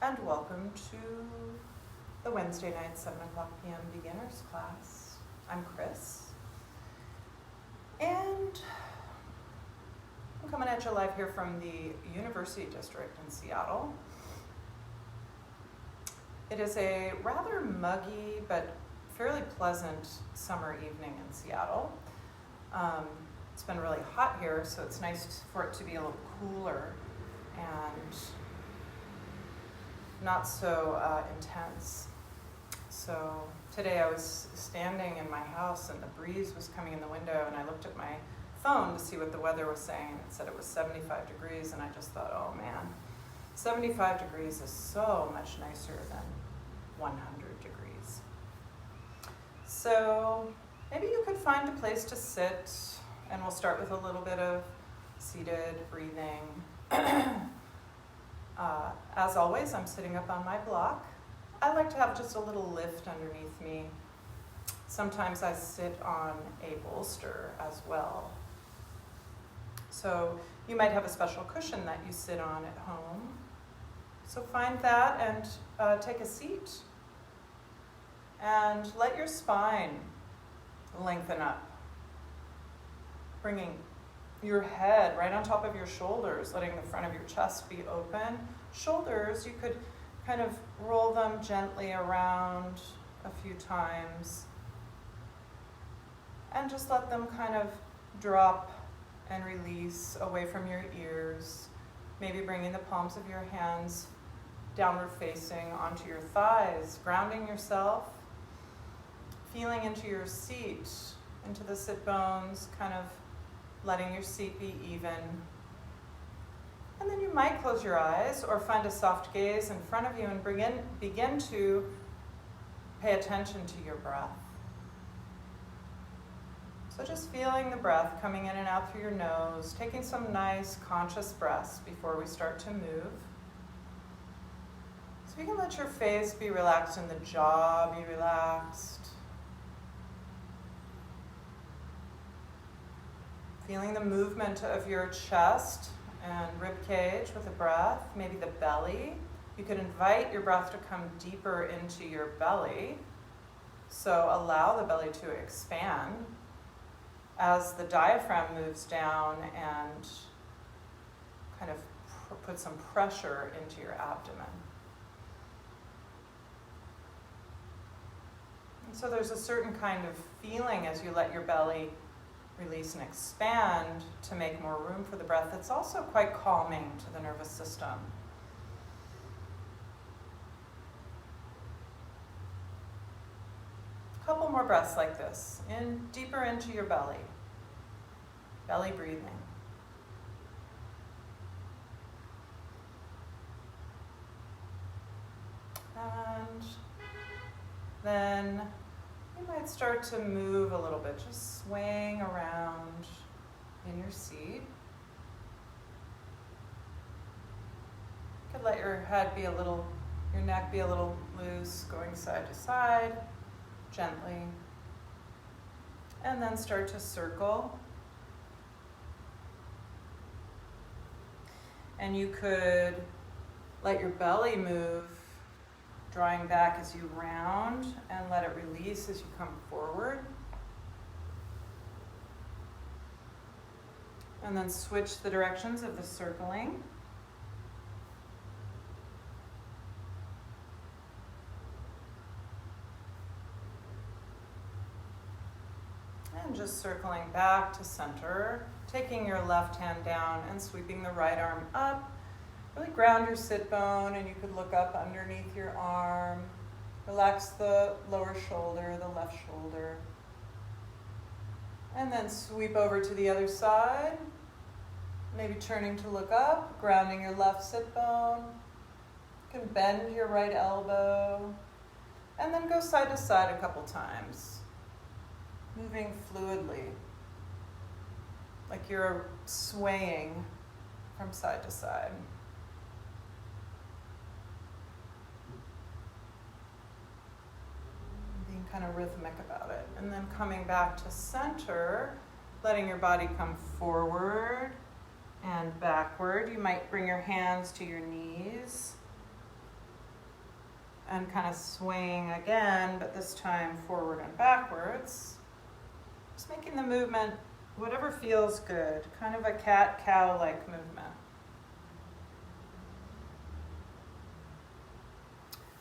and welcome to the Wednesday night 7 o'clock p.m. beginners class. I'm Chris, and I'm coming at you live here from the University District in Seattle. It is a rather muggy but fairly pleasant summer evening in Seattle. It's been really hot here, so it's nice for it to be a little cooler and not so intense. So today I was standing in my house and the breeze was coming in the window, and I looked at my phone to see what the weather was saying, and it said it was 75 degrees, and I just thought, oh man, 75 degrees is so much nicer than 100 degrees. So maybe you could find a place to sit, and we'll start with a little bit of seated breathing. As always, I'm sitting up on my block. I like to have just a little lift underneath me. Sometimes I sit on a bolster as well. So you might have a special cushion that you sit on at home. So find that and take a seat. And let your spine lengthen up, bringing your head right on top of your shoulders, letting the front of your chest be open. Shoulders, you could kind of roll them gently around a few times and just let them kind of drop and release away from your ears, maybe bringing the palms of your hands downward facing onto your thighs, grounding yourself, feeling into your seat, into the sit bones, kind of letting your seat be even. And then you might close your eyes or find a soft gaze in front of you and begin to pay attention to your breath. So just feeling the breath coming in and out through your nose, taking some nice conscious breaths before we start to move. So you can let your face be relaxed and the jaw be relaxed. Feeling the movement of your chest and rib cage with the breath, maybe the belly. You could invite your breath to come deeper into your belly. So allow the belly to expand as the diaphragm moves down and kind of put some pressure into your abdomen. And so there's a certain kind of feeling as you let your belly release and expand to make more room for the breath. It's also quite calming to the nervous system. A couple more breaths like this. Deeper into your belly. Belly breathing. And then you might start to move a little bit, just swaying around in your seat. You could let your neck be a little loose, going side to side, gently. And then start to circle. And you could let your belly move, drawing back as you round, and let it release as you come forward. And then switch the directions of the circling. And just circling back to center, taking your left hand down and sweeping the right arm up. Really ground your sit bone, and you could look up underneath your arm. Relax the lower shoulder, the left shoulder. And then sweep over to the other side. Maybe turning to look up, grounding your left sit bone. You can bend your right elbow. And then go side to side a couple times. Moving fluidly, like you're swaying from side to side. Being kind of rhythmic about it. And then coming back to center, letting your body come forward and backward. You might bring your hands to your knees. and kind of swaying again, but this time forward and backwards. Just making the movement whatever feels good, kind of a cat-cow-like movement.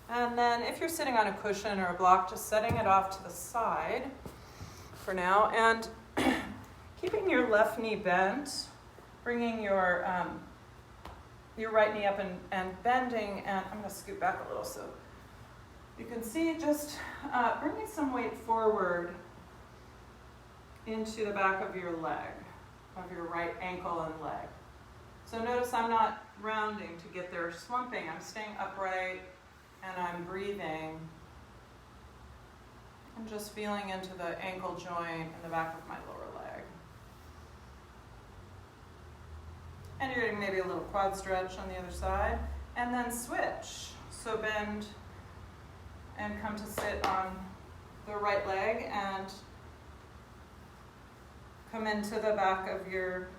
And then if you're sitting on a cushion or a block, just setting it off to the side for now, and keeping your left knee bent, bringing your right knee up and bending, and I'm going to scoot back a little so you can see, just bringing some weight forward into the back of your leg, of your right ankle and leg. So notice I'm not rounding to get there, slumping. I'm staying upright and I'm breathing. I'm just feeling into the ankle joint in the back of my lower leg. And you're getting maybe a little quad stretch on the other side. And then switch. So bend and come to sit on the right leg and come into the back of your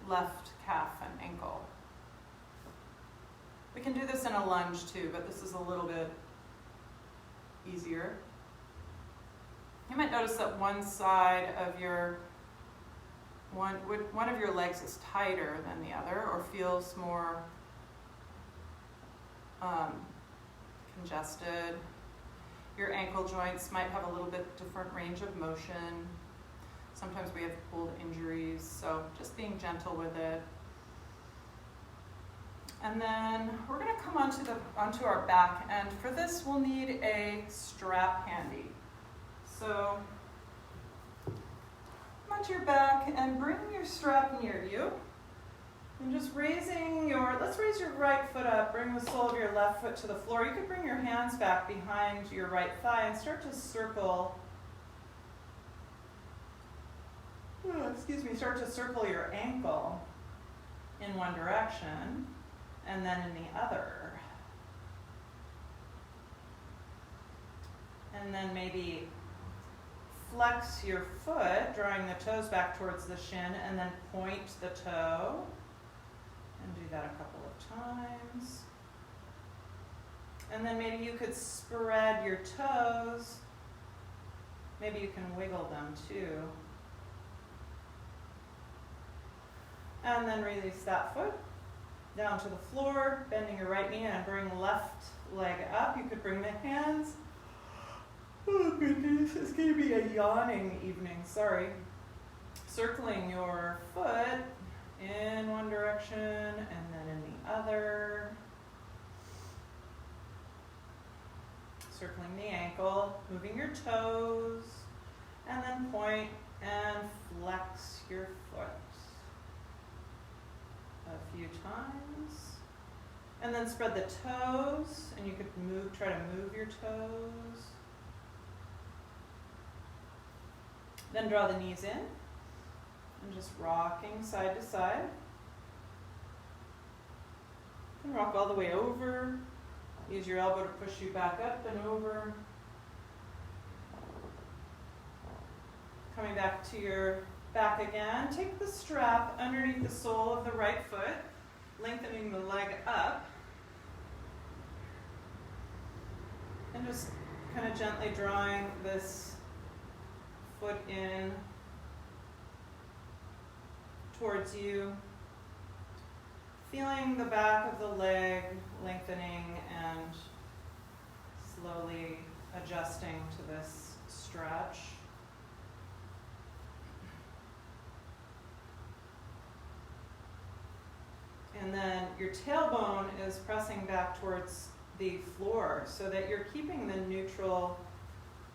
left calf and ankle. We can do this in a lunge too, but this is a little bit easier. You might notice that one side of your one of your legs is tighter than the other, or feels more congested. Your ankle joints might have a little bit different range of motion. Sometimes we have pulled injuries, so just being gentle with it. And then we're going to come onto our back, and for this we'll need a strap handy. So come onto your back and bring your strap near you. And just let's raise your right foot up, bring the sole of your left foot to the floor. You could bring your hands back behind your right thigh and start to circle. Start to circle your ankle in one direction and then in the other. And then maybe flex your foot, drawing the toes back towards the shin, and then point the toe. And do that a couple of times. And then maybe you could spread your toes. Maybe you can wiggle them too. And then release that foot down to the floor, bending your right knee and bring left leg up. You could bring the hands. Oh goodness, it's going to be a yawning evening, sorry. Circling your foot in one direction and then in the other. Circling the ankle, moving your toes, and then point and flex your foot a few times. And then spread the toes, and you could try to move your toes. Then draw the knees in, and just rocking side to side. You can rock all the way over. Use your elbow to push you back up and over. Coming back to your back again. Take the strap underneath the sole of the right foot, lengthening the leg up. And just kind of gently drawing this foot in towards you. Feeling the back of the leg lengthening and slowly adjusting to this stretch. And then your tailbone is pressing back towards the floor so that you're keeping the neutral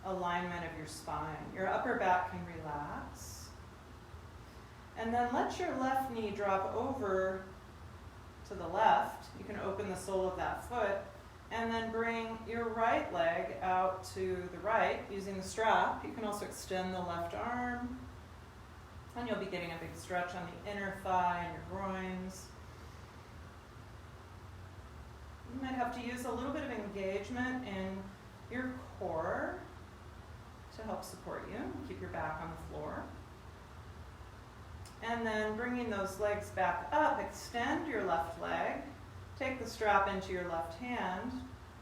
alignment of your spine. Your upper back can relax. And then let your left knee drop over to the left. You can open the sole of that foot and then bring your right leg out to the right using the strap. You can also extend the left arm, and you'll be getting a big stretch on the inner thigh and your groins. You might have to use a little bit of engagement in your core to help support you. Keep your back on the floor. And then bringing those legs back up, extend your left leg. Take the strap into your left hand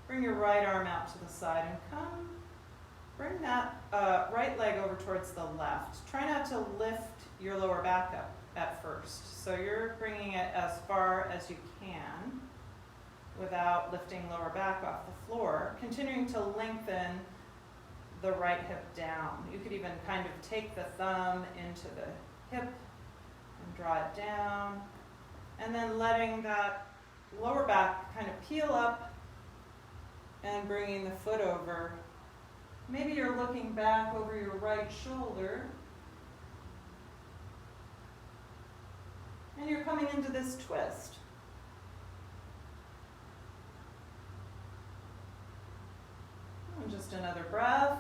Bring your right arm out to the side and come. Bring that right leg over towards the left. Try not to lift your lower back up at first. So you're bringing it as far as you can without lifting lower back off the floor. Continuing to lengthen the right hip down. You could even kind of take the thumb into the hip and draw it down. And then letting that lower back kind of peel up and bringing the foot over. Maybe you're looking back over your right shoulder. And you're coming into this twist. And just another breath.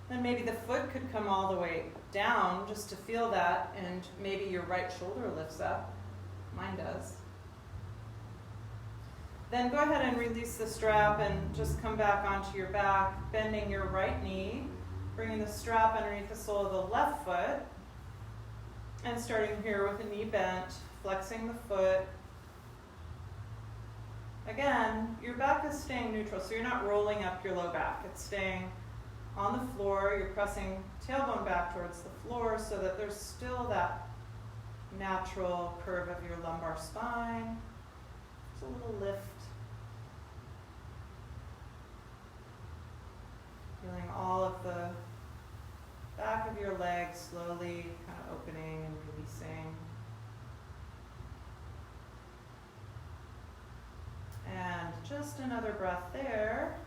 Then maybe the foot could come all the way down just to feel that, and maybe your right shoulder lifts up. Mine does. Then go ahead and release the strap and just come back onto your back, bending your right knee, bringing the strap underneath the sole of the left foot, and starting here with the knee bent, flexing the foot. Again, your back is staying neutral, so you're not rolling up your low back. It's staying on the floor. You're pressing tailbone back towards the floor so that there's still that natural curve of your lumbar spine. Just a little lift. Feeling all of the back of your legs slowly kind of opening and releasing. And just another breath there.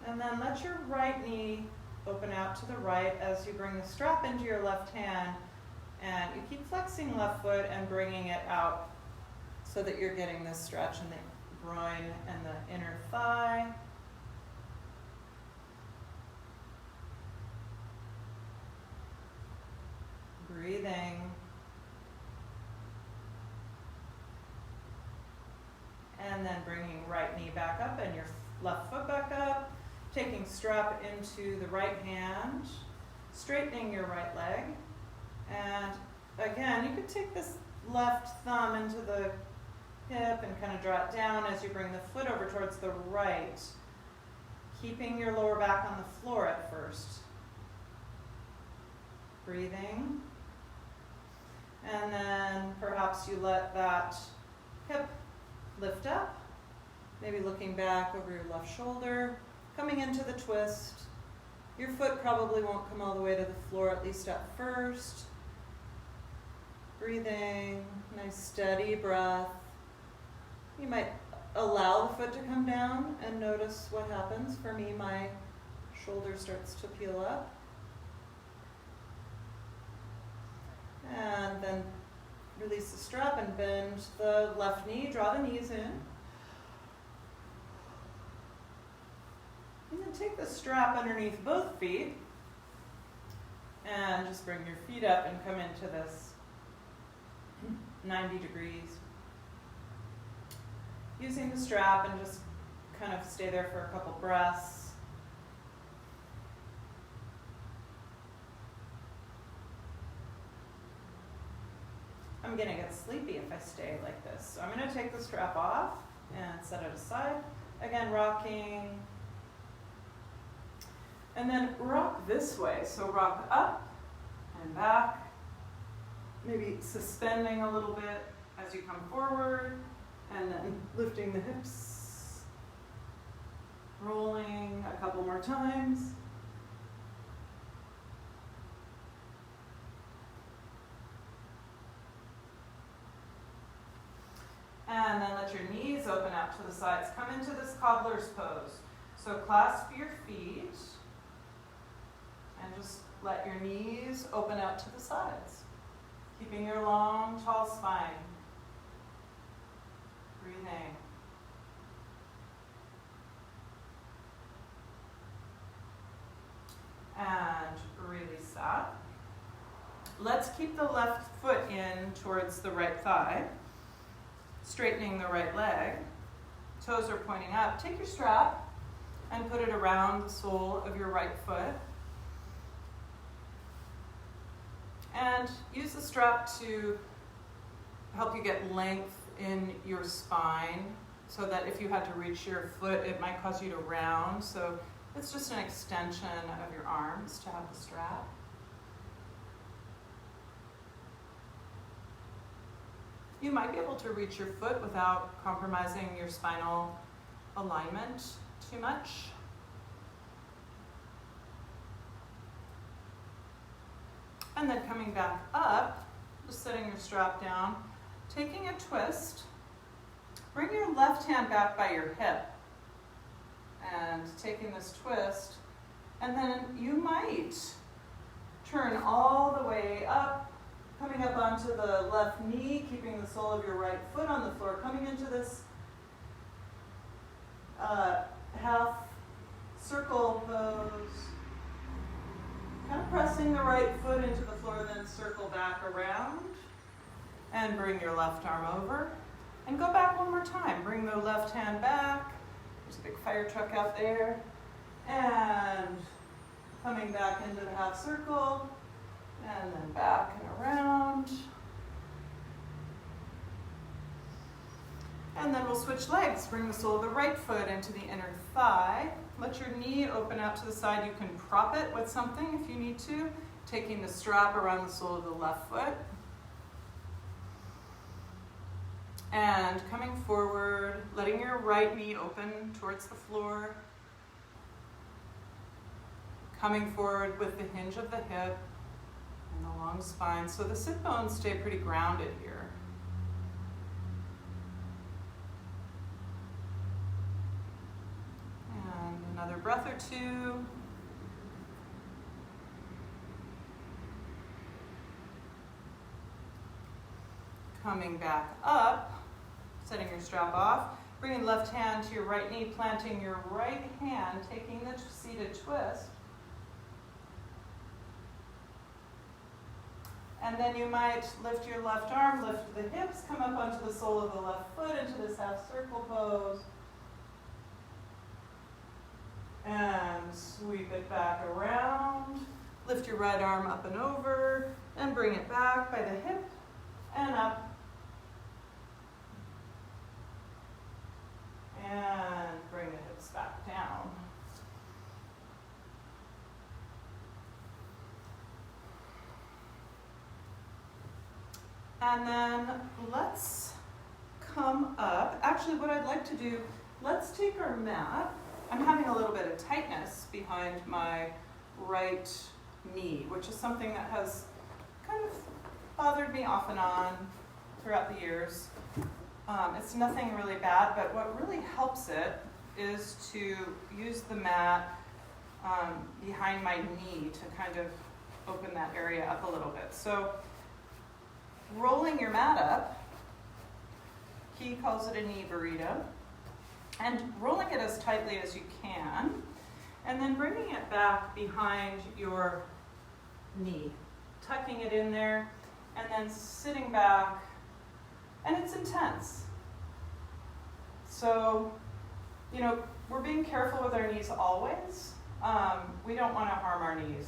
And then let your right knee open out to the right as you bring the strap into your left hand. And you keep flexing left foot and bringing it out so that you're getting this stretch in the groin and the inner thigh. Breathing. And then bringing right knee back up and your left foot back up. Taking strap into the right hand. Straightening your right leg. And again, you could take this left thumb into the hip and kind of draw it down as you bring the foot over towards the right. Keeping your lower back on the floor at first. Breathing. And then perhaps you let that hip lift up, maybe looking back over your left shoulder, coming into the twist. Your foot probably won't come all the way to the floor, at least at first. Breathing, nice steady breath. You might allow the foot to come down and notice what happens. For me, my shoulder starts to peel up. And then release the strap and bend the left knee, draw the knees in. And then take the strap underneath both feet and just bring your feet up and come into this 90 degrees. Using the strap and just kind of stay there for a couple breaths. I'm going to get sleepy if I stay like this. So I'm going to take the strap off and set it aside. Again, rocking. And then rock this way. So rock up and back. Maybe suspending a little bit as you come forward. And then lifting the hips. Rolling a couple more times. And then let your knees open out to the sides. Come into this cobbler's pose. So clasp your feet and just let your knees open out to the sides. Keeping your long, tall spine. Breathing. And release that. Let's keep the left foot in towards the right thigh. Straightening the right leg. Toes are pointing up. Take your strap and put it around the sole of your right foot. And use the strap to help you get length in your spine so that if you had to reach your foot, it might cause you to round. So it's just an extension of your arms to have the strap. You might be able to reach your foot without compromising your spinal alignment too much. And then coming back up, just setting your strap down, taking a twist. Bring your left hand back by your hip and taking this twist, and then you might turn all the way up, coming up onto the left knee, keeping the sole of your right foot on the floor, coming into this half circle pose, kind of pressing the right foot into the floor, then circle back around and bring your left arm over. And go back one more time. Bring the left hand back. There's a big fire truck out there. And coming back into the half circle. And then back and around. And then we'll switch legs. Bring the sole of the right foot into the inner thigh. Let your knee open out to the side. You can prop it with something if you need to. Taking the strap around the sole of the left foot. And coming forward, letting your right knee open towards the floor. Coming forward with the hinge of the hip and the long spine. So the sit bones stay pretty grounded here. And another breath or two. Coming back up, setting your strap off, bringing left hand to your right knee, planting your right hand, taking the seated twist. And then you might lift your left arm, lift the hips, come up onto the sole of the left foot into this half circle pose. And sweep it back around. Lift your right arm up and over, and bring it back by the hip and up. And bring the hips back down. And then let's come up. Actually, what I'd like to do, let's take our mat. I'm having a little bit of tightness behind my right knee, which is something that has kind of bothered me off and on throughout the years. It's nothing really bad, but what really helps it is to use the mat behind my knee to kind of open that area up a little bit. So rolling your mat up, he calls it a knee burrito, and rolling it as tightly as you can, and then bringing it back behind your knee, tucking it in there, and then sitting back. And it's intense. So, you know, we're being careful with our knees always. We don't want to harm our knees,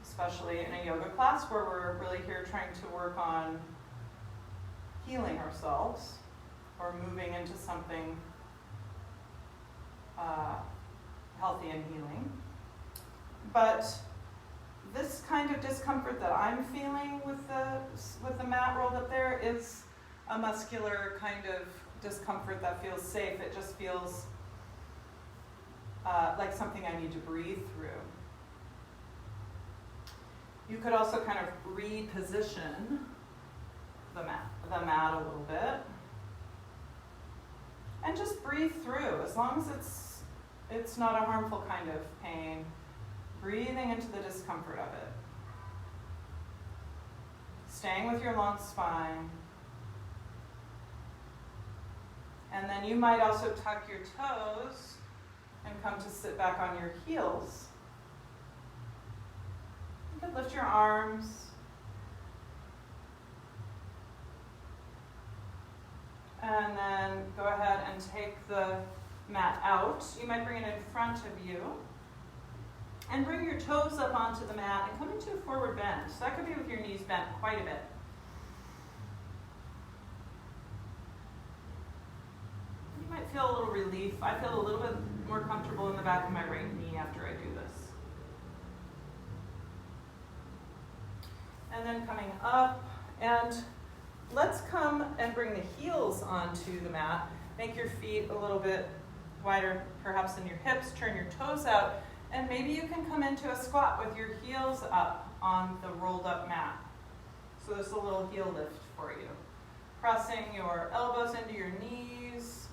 especially in a yoga class where we're really here trying to work on healing ourselves or moving into something healthy and healing. But this kind of discomfort that I'm feeling with the mat rolled up there is a muscular kind of discomfort that feels safe. It just feels like something I need to breathe through. You could also kind of reposition the mat a little bit and just breathe through, as long as it's not a harmful kind of pain. Breathing into the discomfort of it. Staying with your long spine. And then you might also tuck your toes and come to sit back on your heels. You could lift your arms. And then go ahead and take the mat out. You might bring it in front of you. And bring your toes up onto the mat and come into a forward bend. So that could be with your knees bent quite a bit. You might feel a little relief. I feel a little bit more comfortable in the back of my right knee after I do this. And then coming up, and let's come and bring the heels onto the mat. Make your feet a little bit wider, perhaps in your hips, turn your toes out, and maybe you can come into a squat with your heels up on the rolled up mat. So there's a little heel lift for you. Pressing your elbows into your knees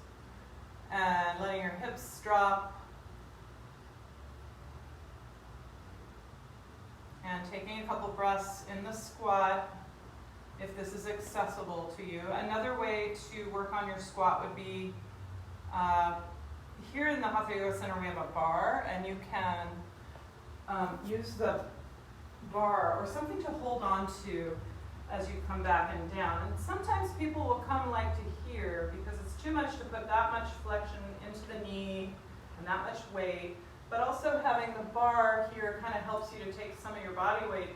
and letting your hips drop. And taking a couple breaths in the squat, if this is accessible to you. Another way to work on your squat would be, here in the Hatha Yoga Center we have a bar, and you can use the bar or something to hold on to as you come back and down. And sometimes people will come like to here because it's too much to put that much flexion into the knee and that much weight. But also having the bar here kind of helps you to take some of your body weight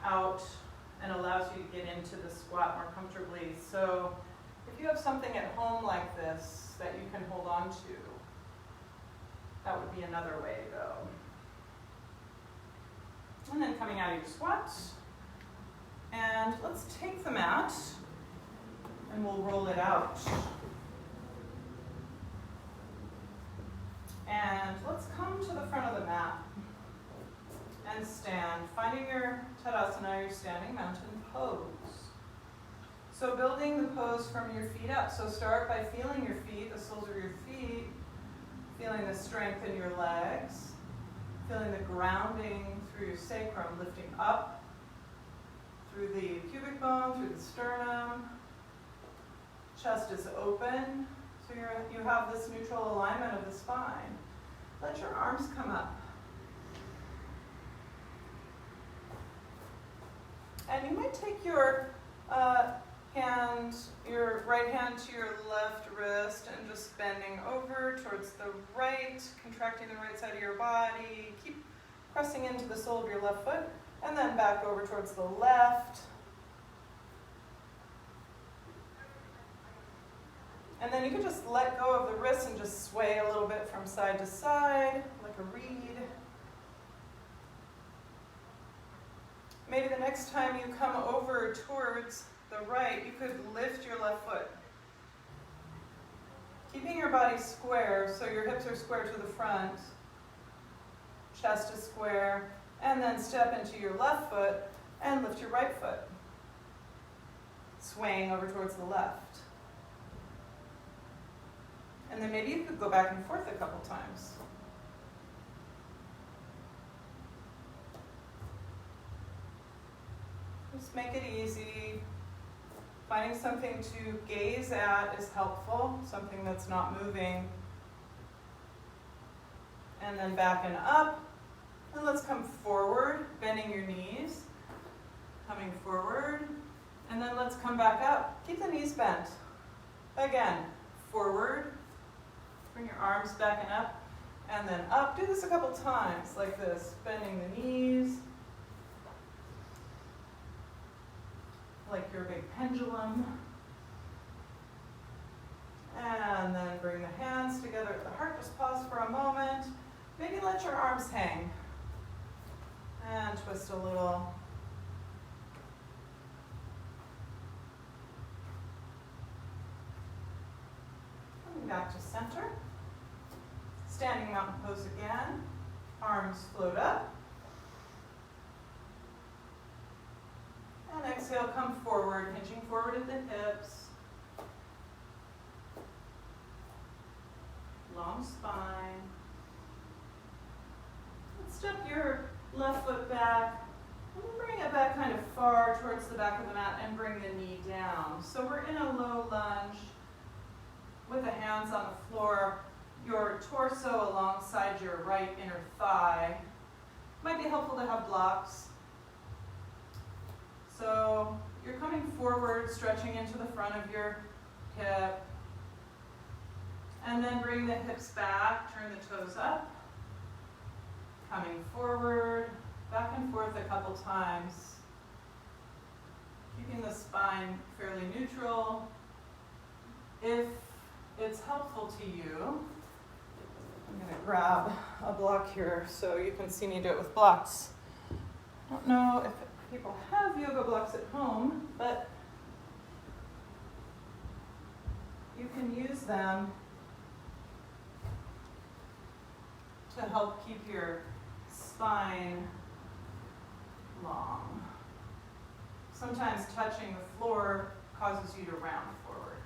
out and allows you to get into the squat more comfortably. So if you have something at home like this that you can hold on to, that would be another way though. And then coming out of your squat, and let's take the mat and we'll roll it out. And let's come to the front of the mat and stand, finding your Tadasana, your standing mountain pose. So building the pose from your feet up. So start by feeling your feet, the soles of your feet, feeling the strength in your legs, feeling the grounding through your sacrum, lifting up through the pubic bone, through the sternum. Chest is open, so you have this neutral alignment of the spine. Let your arms come up. And you might take your your right hand to your left wrist and just bending over towards the right, contracting the right side of your body. Keep pressing into the sole of your left foot, and then back over towards the left. And then you can just let go of the wrists and just sway a little bit from side to side, like a reed. Maybe the next time you come over towards the right, you could lift your left foot. Keeping your body square, so your hips are square to the front, chest is square, and then step into your left foot and lift your right foot, swaying over towards the left. And then maybe you could go back and forth a couple times. Just make it easy. Finding something to gaze at is helpful, something that's not moving. And then back and up. And let's come forward, bending your knees. Coming forward. And then let's come back up. Keep the knees bent. Again, forward. Bring your arms back and up. And then up. Do this a couple times like this. Bending the knees. Like your big pendulum. And then bring the hands together at the heart. Just pause for a moment. Maybe let your arms hang. And twist a little. Coming back to center. Standing mountain pose again. Arms float up. And exhale, come forward, hinging forward at the hips. Long spine. Let's step your left foot back. And bring it back kind of far towards the back of the mat and bring the knee down. So we're in a low lunge with the hands on the floor, your torso alongside your right inner thigh. Might be helpful to have blocks. So you're coming forward, stretching into the front of your hip. And then bring the hips back, turn the toes up. Coming forward, back and forth a couple times. Keeping the spine fairly neutral. If it's helpful to you, I'm going to grab a block here so you can see me do it with blocks. I don't know if people have yoga blocks at home, but you can use them to help keep your spine long. Sometimes touching the floor causes you to round forward.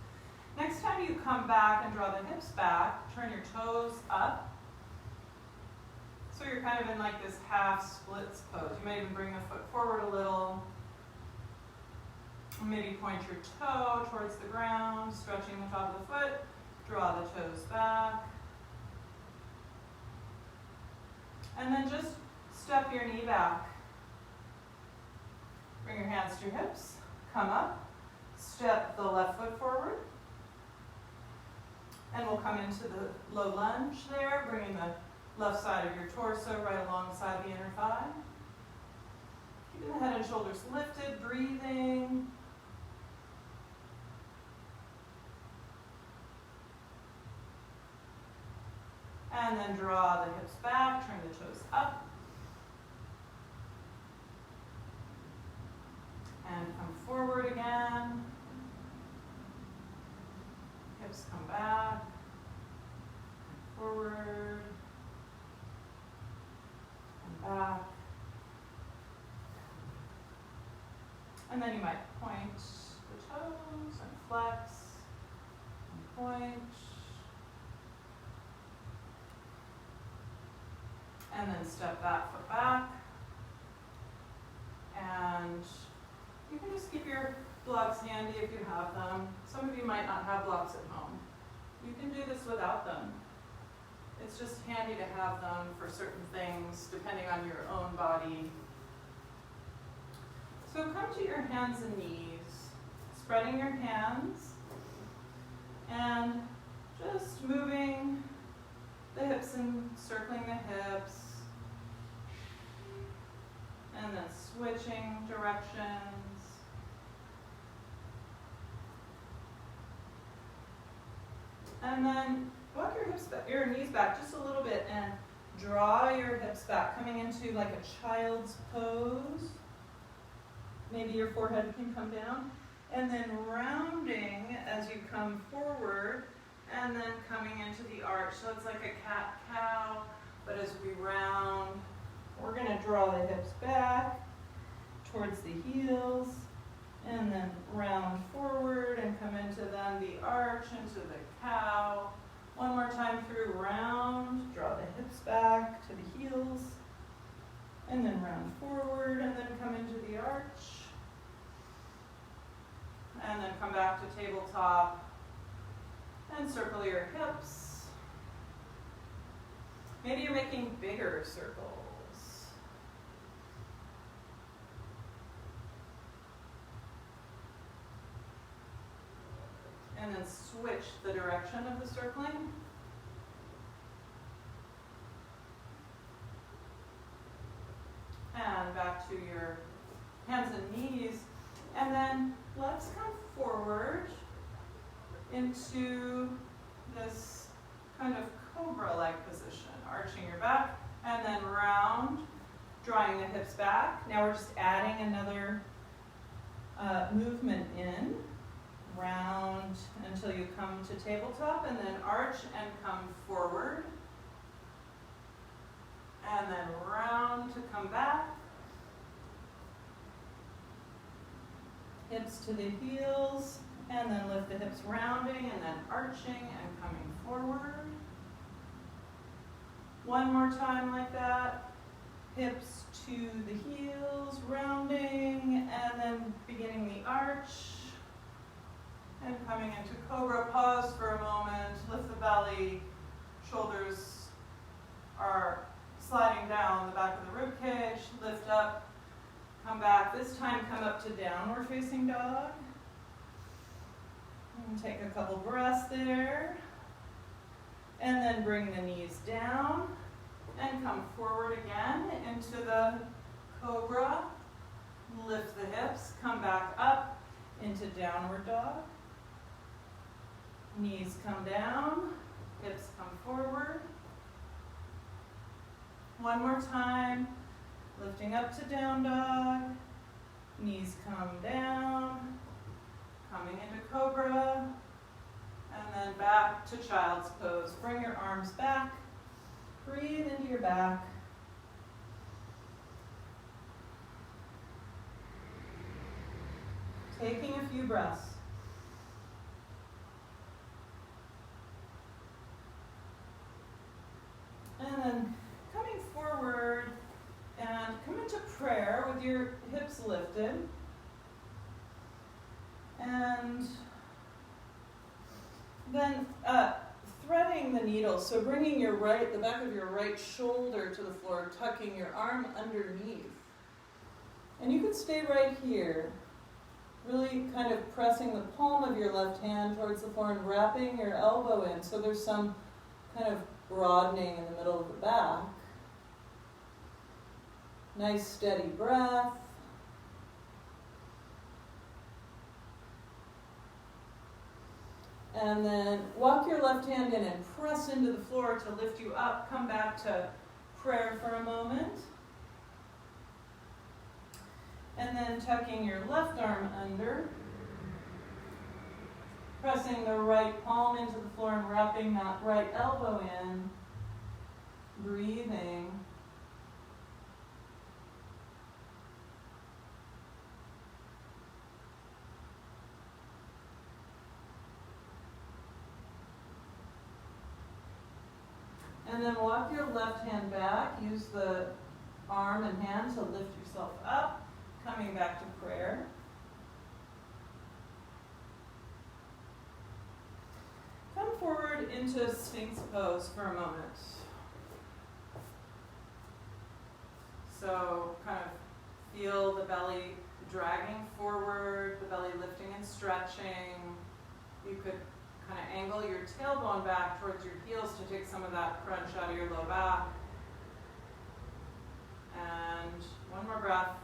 Next time you come back and draw the hips back, turn your toes up. So you're kind of in like this half splits pose. You may even bring the foot forward a little. Maybe point your toe towards the ground, stretching the top of the foot. Draw the toes back. And then just step your knee back. Bring your hands to your hips. Come up. Step the left foot forward. And we'll come into the low lunge there, bringing the left side of your torso right alongside the inner thigh. Keeping the head and shoulders lifted, breathing. And then draw the hips back, turn the toes up. And come forward again. Hips come back. Forward. And back. And then you might point the toes and flex. And point. And then step that foot back. And you can just keep your blocks handy if you have them. Some of you might not have blocks at home. You can do this without them. It's just handy to have them for certain things, depending on your own body. So come to your hands and knees, spreading your hands, and just moving the hips and circling the hips, and then switching directions. And then walk your knees back just a little bit and draw your hips back, coming into like a child's pose. Maybe your forehead can come down. And then rounding as you come forward, and then coming into the arch. So it's like a cat-cow, but as we round, we're going to draw the hips back towards the heels, and then round forward and come into then the arch, into the cow. One more time through, round, draw the hips back to the heels, and then round forward, and then come into the arch, and then come back to tabletop, and circle your hips. Maybe you're making bigger circles. And then switch the direction of the circling. And back to your hands and knees. And then let's come forward into this kind of cobra-like position, arching your back, and then round, drawing the hips back. Now we're just adding another movement in. Round until you come to tabletop, and then arch and come forward. And then round to come back. Hips to the heels, and then lift the hips rounding, and then arching and coming forward. One more time like that. Hips to the heels, rounding, and then beginning the arch. And coming into cobra, pause for a moment, lift the belly, shoulders are sliding down the back of the rib cage, lift up, come back. This time come up to downward facing dog. And take a couple breaths there. And then bring the knees down and come forward again into the cobra. Lift the hips, come back up into downward dog. Knees come down, hips come forward. One more time, lifting up to down dog. Knees come down, coming into cobra, and then back to child's pose. Bring your arms back, breathe into your back. Taking a few breaths. And then coming forward and come into prayer with your hips lifted. And then threading the needle, so bringing the back of your right shoulder to the floor, tucking your arm underneath. And you can stay right here, really kind of pressing the palm of your left hand towards the floor and wrapping your elbow in, so there's some kind of broadening in the middle of the back. Nice steady breath. And then walk your left hand in and press into the floor to lift you up. Come back to prayer for a moment. And then tucking your left arm under. Pressing the right palm into the floor and wrapping that right elbow in. Breathing. And then walk your left hand back. Use the arm and hand to lift yourself up. Coming back to prayer. Come forward into Sphinx pose for a moment. So kind of feel the belly dragging forward, the belly lifting and stretching. You could kind of angle your tailbone back towards your heels to take some of that crunch out of your low back. And one more breath.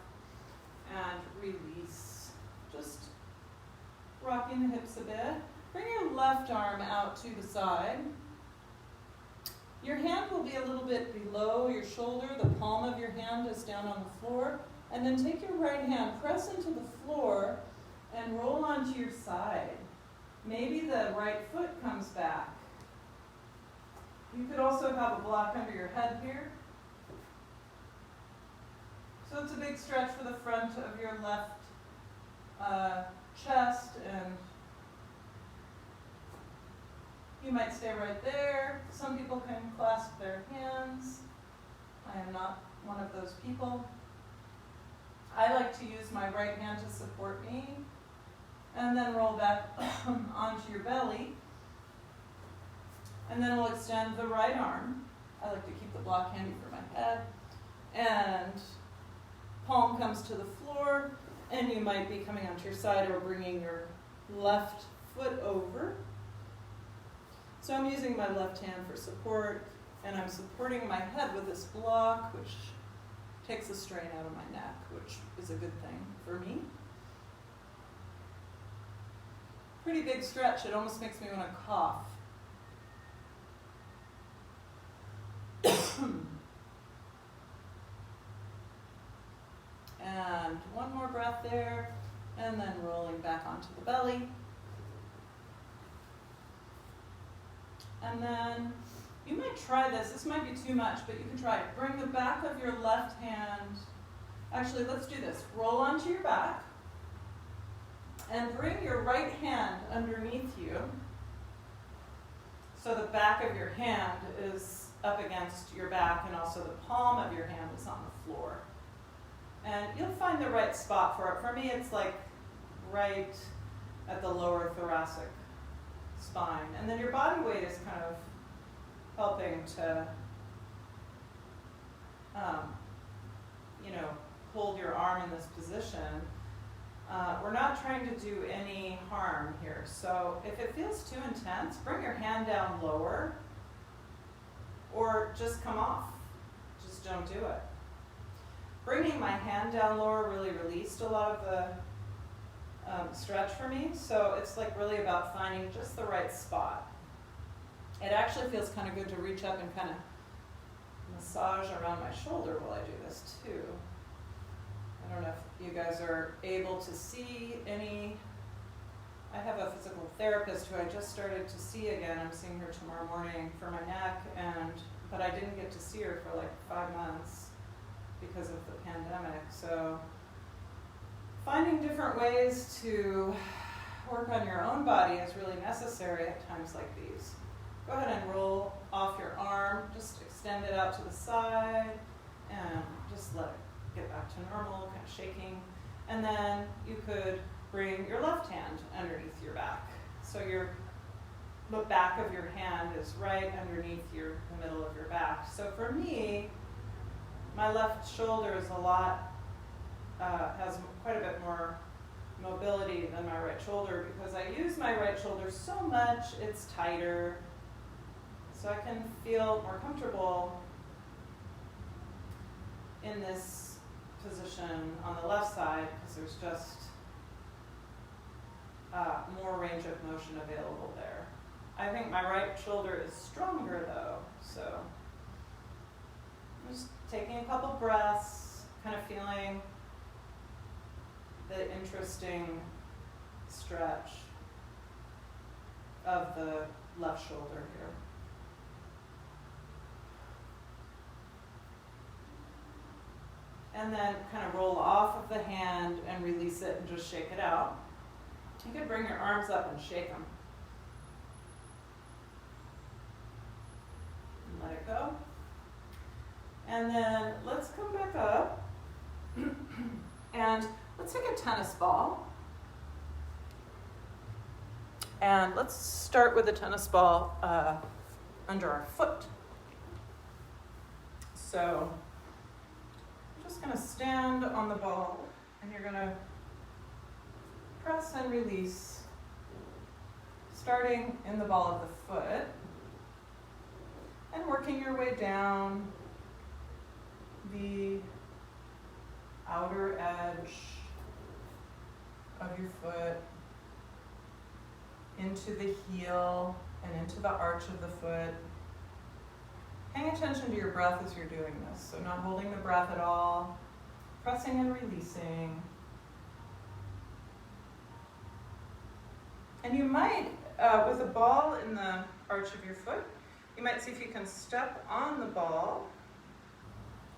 And release. Just rocking the hips a bit. Bring your left arm out to the side. Your hand will be a little bit below your shoulder. The palm of your hand is down on the floor. And then take your right hand, press into the floor, and roll onto your side. Maybe the right foot comes back. You could also have a block under your head here. So it's a big stretch for the front of your left chest, and you might stay right there. Some people can clasp their hands. I am not one of those people. I like to use my right hand to support me, and then roll back onto your belly. And then we'll extend the right arm. I like to keep the block handy for my head. And palm comes to the floor, and you might be coming onto your side or bringing your left foot over. So I'm using my left hand for support, and I'm supporting my head with this block, which takes the strain out of my neck, which is a good thing for me. Pretty big stretch. It almost makes me want to cough. And one more breath there, and then rolling back onto the belly. And then you might try this. This might be too much, but you can try it. Bring the back of your left hand. Actually, let's do this. Roll onto your back. And bring your right hand underneath you. So the back of your hand is up against your back, and also the palm of your hand is on the floor. And you'll find the right spot for it. For me, it's like right at the lower thoracic spine. And then your body weight is kind of helping to, hold your arm in this position. We're not trying to do any harm here. So if it feels too intense, bring your hand down lower, or just come off. Just don't do it. Bringing my hand down lower really released a lot of stretch for me, so it's like really about finding just the right spot. It actually feels kind of good to reach up and kind of massage around my shoulder while I do this too. I don't know if you guys are able to see any. I have a physical therapist who I just started to see again. I'm seeing her tomorrow morning for my neck, but I didn't get to see her for like 5 months because of the pandemic. So finding different ways to work on your own body is really necessary at times like these. Go ahead and roll off your arm, just extend it out to the side, and just let it get back to normal, kind of shaking. And then you could bring your left hand underneath your back. So the back of your hand is right underneath the middle of your back. So for me, my left shoulder is has quite a bit more mobility than my right shoulder because I use my right shoulder so much, it's tighter. So I can feel more comfortable in this position on the left side because there's just more range of motion available there. I think my right shoulder is stronger though, so I'm just taking a couple breaths, kind of feeling the interesting stretch of the left shoulder here. And then kind of roll off of the hand and release it and just shake it out. You could bring your arms up and shake them. And let it go. And then let's come back up. And let's take a tennis ball. And let's start with the tennis ball under our foot. So I'm just going to stand on the ball, and you're going to press and release, starting in the ball of the foot, and working your way down the outer edge of your foot, into the heel and into the arch of the foot. Paying attention to your breath as you're doing this, so not holding the breath at all, pressing and releasing. And you might, with a ball in the arch of your foot, you might see if you can step on the ball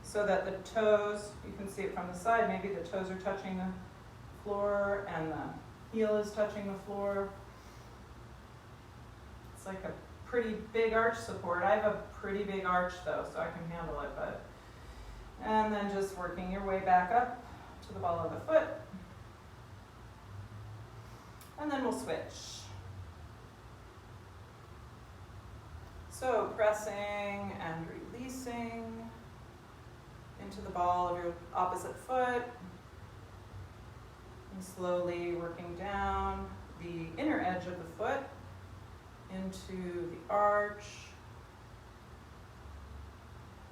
so that the toes, you can see it from the side, maybe the toes are touching the floor and the heel is touching the floor. It's like a pretty big arch support. I have a pretty big arch though, so I can handle it, and then just working your way back up to the ball of the foot. And then we'll switch. So pressing and releasing into the ball of your opposite foot, and slowly working down the inner edge of the foot into the arch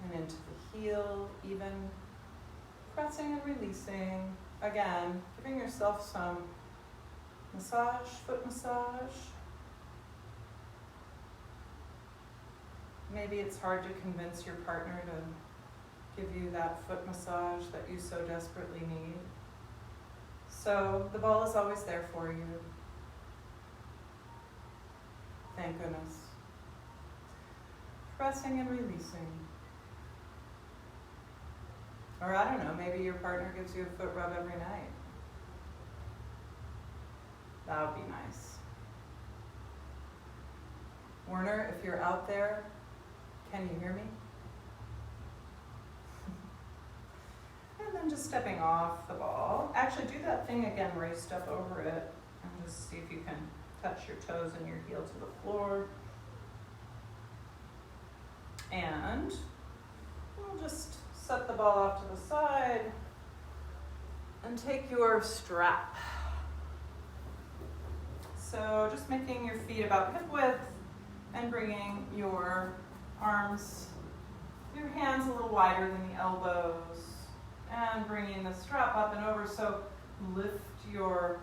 and into the heel, even pressing and releasing. Again, giving yourself some massage, foot massage. Maybe it's hard to convince your partner to give you that foot massage that you so desperately need. So the ball is always there for you. Thank goodness. Pressing and releasing. Or I don't know, maybe your partner gives you a foot rub every night. That would be nice. Werner, if you're out there, can you hear me? And then just stepping off the ball. Actually, do that thing again where you step over it and just see if you can touch your toes and your heel to the floor. And we'll just set the ball off to the side and take your strap. So just making your feet about hip width and bringing your arms, your hands a little wider than the elbows, and bringing the strap up and over. So lift your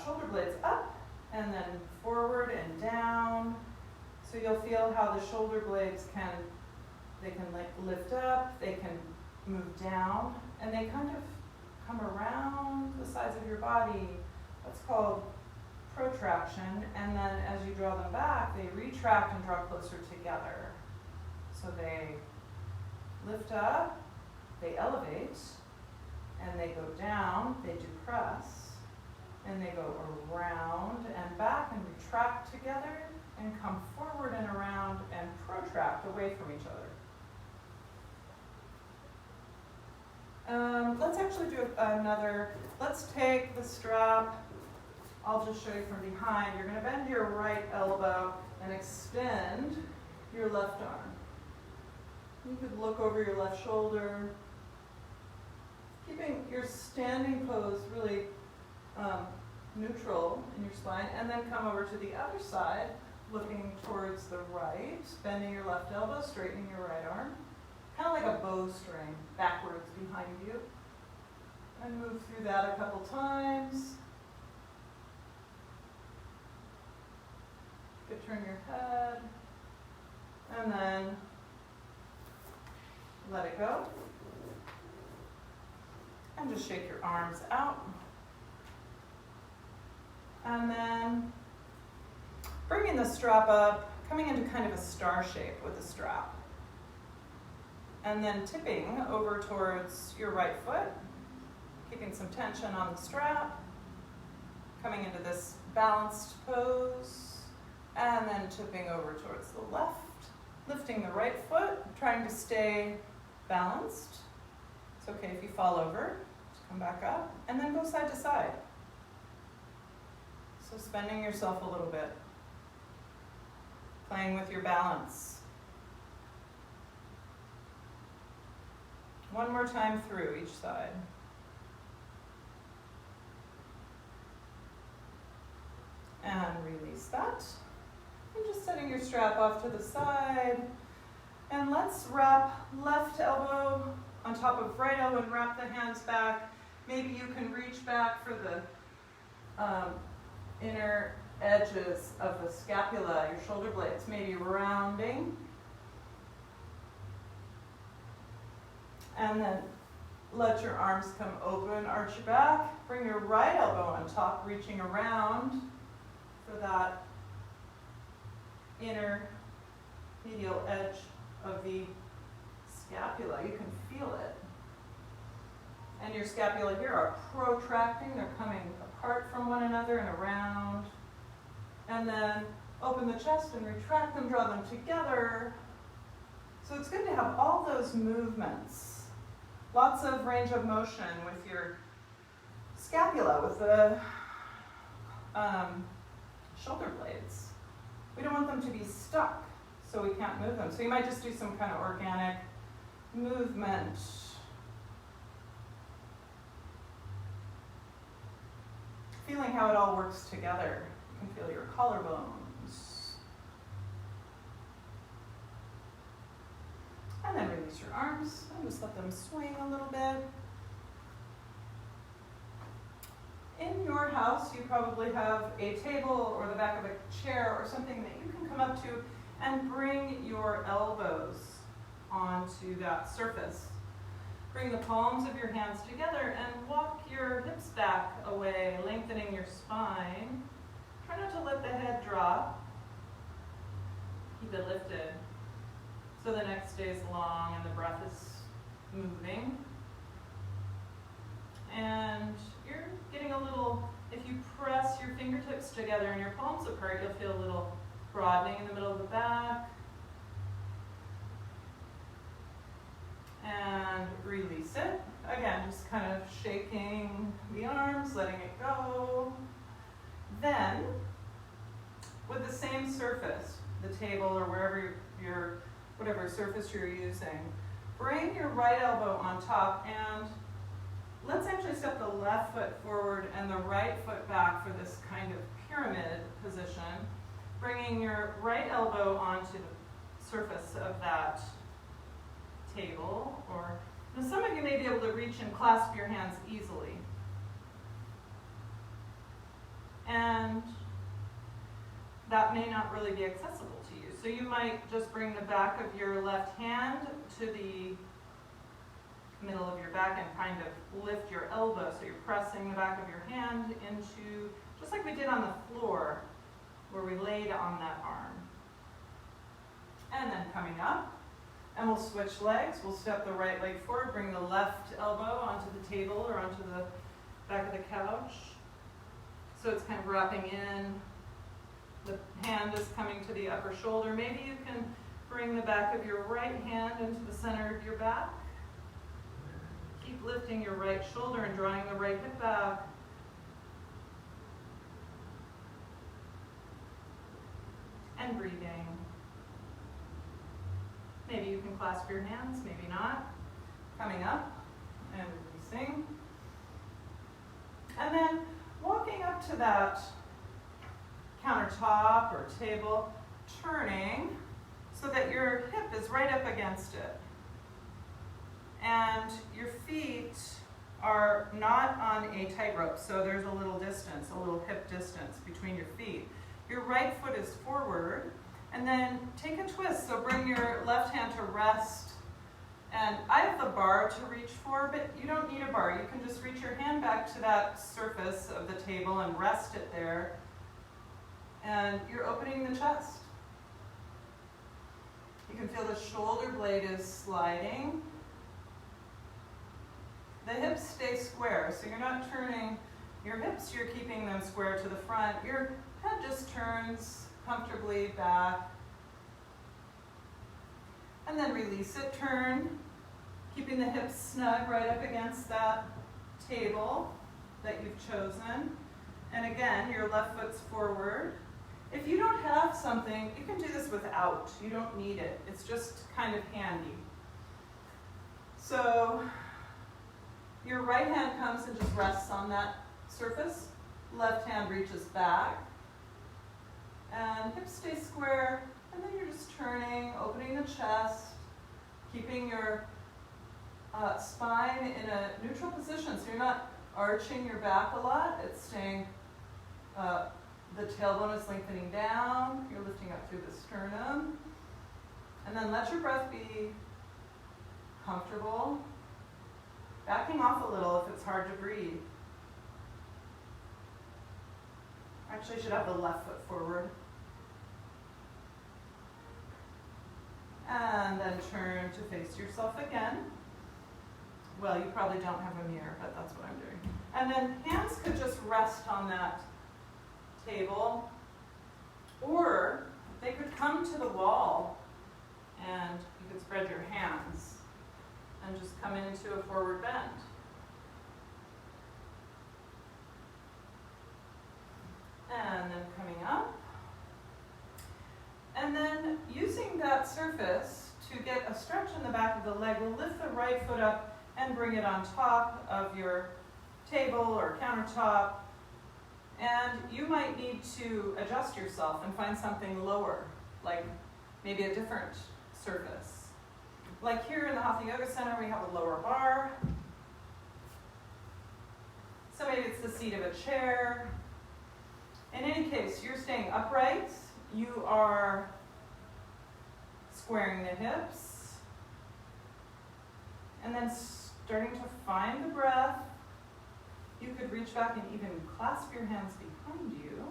shoulder blades up and then forward and down. So you'll feel how the shoulder blades can like lift up, they can move down, and they kind of come around the sides of your body. That's called protraction. And then as you draw them back, they retract and draw closer together. So they lift up, they elevate, and they go down, they depress, and they go around and back and retract together and come forward and around and protract away from each other. Let's actually do another. Let's take the strap. I'll just show you from behind. You're going to bend your right elbow and extend your left arm. You could look over your left shoulder, keeping your standing pose really neutral in your spine, and then come over to the other side, looking towards the right, bending your left elbow, straightening your right arm, kind of like a bowstring backwards behind you. And move through that a couple times. You could turn your head, and then let it go. And just shake your arms out. And then bringing the strap up, coming into kind of a star shape with the strap. And then tipping over towards your right foot, keeping some tension on the strap, coming into this balanced pose, and then tipping over towards the left, lifting the right foot, trying to stay balanced. It's okay if you fall over, just come back up, and then go side to side. So spending yourself a little bit, playing with your balance. One more time through each side. And release that. And just setting your strap off to the side. And let's wrap left elbow on top of right elbow and wrap the hands back. Maybe you can reach back for the inner edges of the scapula, your shoulder blades, maybe rounding. And then let your arms come open, arch your back. Bring your right elbow on top, reaching around for that inner medial edge of the scapula. You can feel it. And your scapula here are protracting. They're coming apart from one another and around. And then open the chest and retract them, draw them together. So it's good to have all those movements. Lots of range of motion with your scapula, with the shoulder blades. We don't want them to be stuck, so we can't move them. So you might just do some kind of organic movement. Feeling how it all works together. You can feel your collarbones. And then release your arms and just let them swing a little bit. In your house, you probably have a table or the back of a chair or something that you can come up to and bring your elbows onto that surface. Bring the palms of your hands together and walk your hips back away, lengthening your spine. Try not to let the head drop. Keep it lifted so the neck stays long and the breath is moving. And you're getting a little, if you press your fingertips together and your palms apart, you'll feel a little broadening in the middle of the back. And release it. Again, just kind of shaking the arms, letting it go. Then, with the same surface, the table or wherever whatever surface you're using, bring your right elbow on top and let's actually step the left foot forward and the right foot back for this kind of pyramid position. Bringing your right elbow onto the surface of that table, or some of you may be able to reach and clasp your hands easily. and that may not really be accessible to you. So you might just bring the back of your left hand to the middle of your back and kind of lift your elbow. So you're pressing the back of your hand into, just like we did on the floor, where we laid on that arm. And then coming up, and we'll switch legs. We'll step the right leg forward, bring the left elbow onto the table or onto the back of the couch. So it's kind of wrapping in. The hand is coming to the upper shoulder. Maybe you can bring the back of your right hand into the center of your back. Keep lifting your right shoulder and drawing the right hip back. And breathing. Maybe you can clasp your hands, maybe not. Coming up and releasing. And then walking up to that countertop or table, turning so that your hip is right up against it. And your feet are not on a tightrope, so there's a little distance, a little hip distance between your feet. Your right foot is forward, and then take a twist. So bring your left hand to rest. And I have the bar to reach for, but you don't need a bar. You can just reach your hand back to that surface of the table and rest it there. And you're opening the chest. You can feel the shoulder blade is sliding. The hips stay square, so you're not turning your hips, you're keeping them square to the front. Your head just turns comfortably back. And then release it, turn, keeping the hips snug right up against that table that you've chosen. And again, your left foot's forward. If you don't have something, you can do this without. You don't need it. It's just kind of handy. So your right hand comes and just rests on that surface. Left hand reaches back. And hips stay square. And then you're just turning, opening the chest, keeping your spine in a neutral position. So you're not arching your back a lot. It's staying, the tailbone is lengthening down. You're lifting up through the sternum. And then let your breath be comfortable. Backing off a little if it's hard to breathe. Actually, you should have the left foot forward. And then turn to face yourself again. Well, you probably don't have a mirror, but that's what I'm doing. And then hands could just rest on that table, or they could come to the wall, and you could spread your hands and just come into a forward bend. And then coming up. And then using that surface to get a stretch in the back of the leg, we'll lift the right foot up and bring it on top of your table or countertop. And you might need to adjust yourself and find something lower, like maybe a different surface. Like here in the Hatha Yoga Center, we have a lower bar. So maybe it's the seat of a chair. In any case, you're staying upright. You are squaring the hips. And then starting to find the breath. You could reach back and even clasp your hands behind you,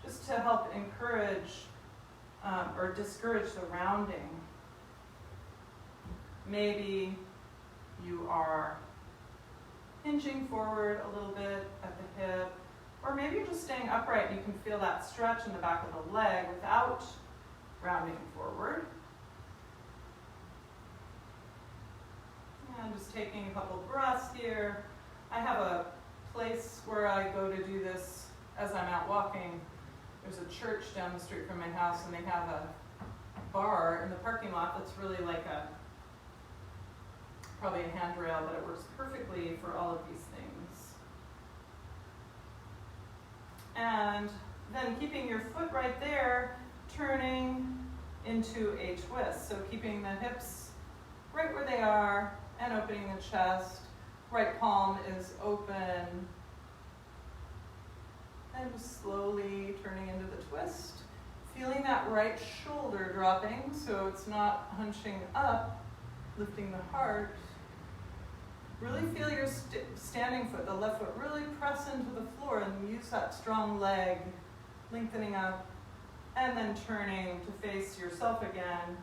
just to help encourage or discourage the rounding. Maybe you are hinging forward a little bit at the hip, or maybe you're just staying upright and you can feel that stretch in the back of the leg without rounding forward. And just taking a couple breaths here. I have a place where I go to do this as I'm out walking. There's a church down the street from my house, and they have a bar in the parking lot that's really like probably a handrail, but it works perfectly for all of these things. And then keeping your foot right there, turning into a twist. So keeping the hips right where they are and opening the chest. Right palm is open. And just slowly turning into the twist. Feeling that right shoulder dropping so it's not hunching up, lifting the heart. Really feel your standing foot, the left foot, really press into the floor and use that strong leg, lengthening up, and then turning to face yourself again,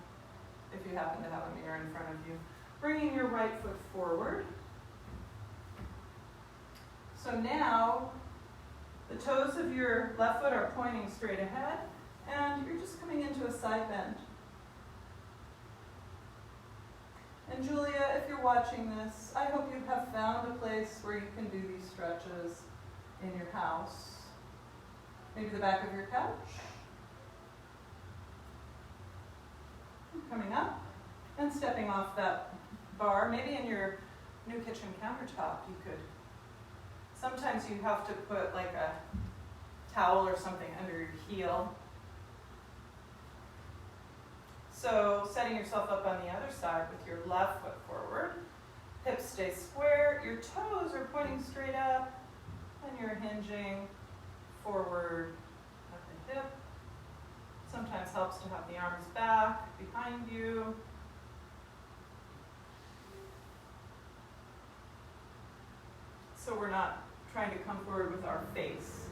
if you happen to have a mirror in front of you. Bringing your right foot forward. So now, the toes of your left foot are pointing straight ahead, and you're just coming into a side bend. And Julia, if you're watching this, I hope you have found a place where you can do these stretches in your house. Maybe the back of your couch. Coming up and stepping off that bar. Maybe in your new kitchen countertop you could. Sometimes you have to put like a towel or something under your heel. So setting yourself up on the other side with your left foot forward. Hips stay square, your toes are pointing straight up, and you're hinging forward at the hip. Sometimes helps to have the arms back, behind you. So we're not trying to come forward with our face.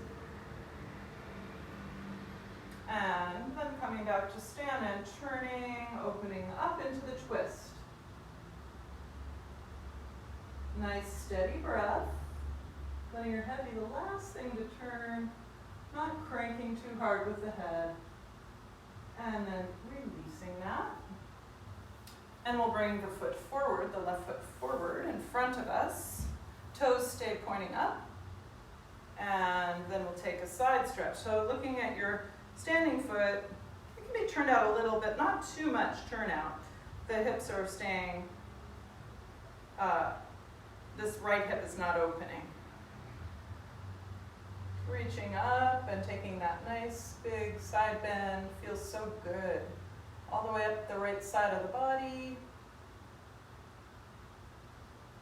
And then coming back to stand and turning, opening up into the twist. Nice steady breath. Letting your head be the last thing to turn, not cranking too hard with the head. And then releasing that. And we'll bring the foot forward, the left foot forward in front of us. Toes stay pointing up. And then we'll take a side stretch. So looking at your standing foot, it can be turned out a little bit, not too much turnout. The hips are staying, this right hip is not opening. Reaching up and taking that nice big side bend, feels so good. All the way up the right side of the body.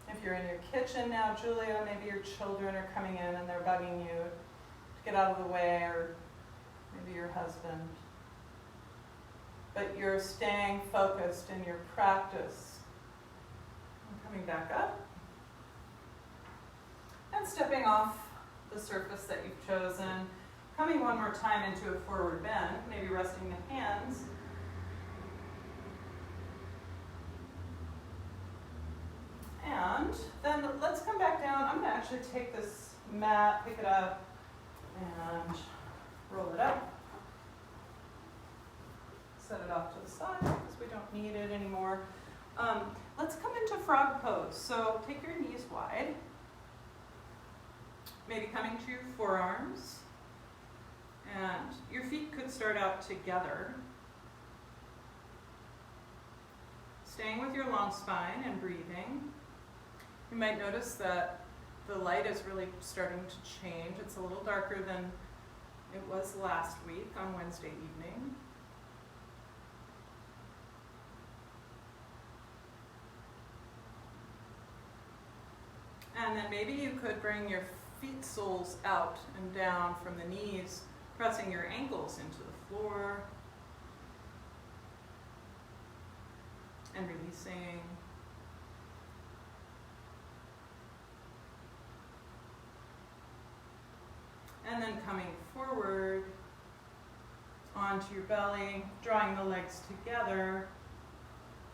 If you're in your kitchen now, Julia, maybe your children are coming in and they're bugging you to get out of the way, or maybe your husband. But you're staying focused in your practice. And coming back up. And stepping off the surface that you've chosen. Coming one more time into a forward bend, maybe resting the hands. And then let's come back down. I'm going to actually take this mat, pick it up, and roll it up. Set it off to the side because we don't need it anymore. Let's come into frog pose. So take your knees wide. Maybe coming to your forearms. And your feet could start out together. Staying with your long spine and breathing. You might notice that the light is really starting to change. It's a little darker than it was last week on Wednesday evening. And then maybe you could bring your feet soles out and down from the knees, pressing your ankles into the floor and releasing. And then coming forward onto your belly, drawing the legs together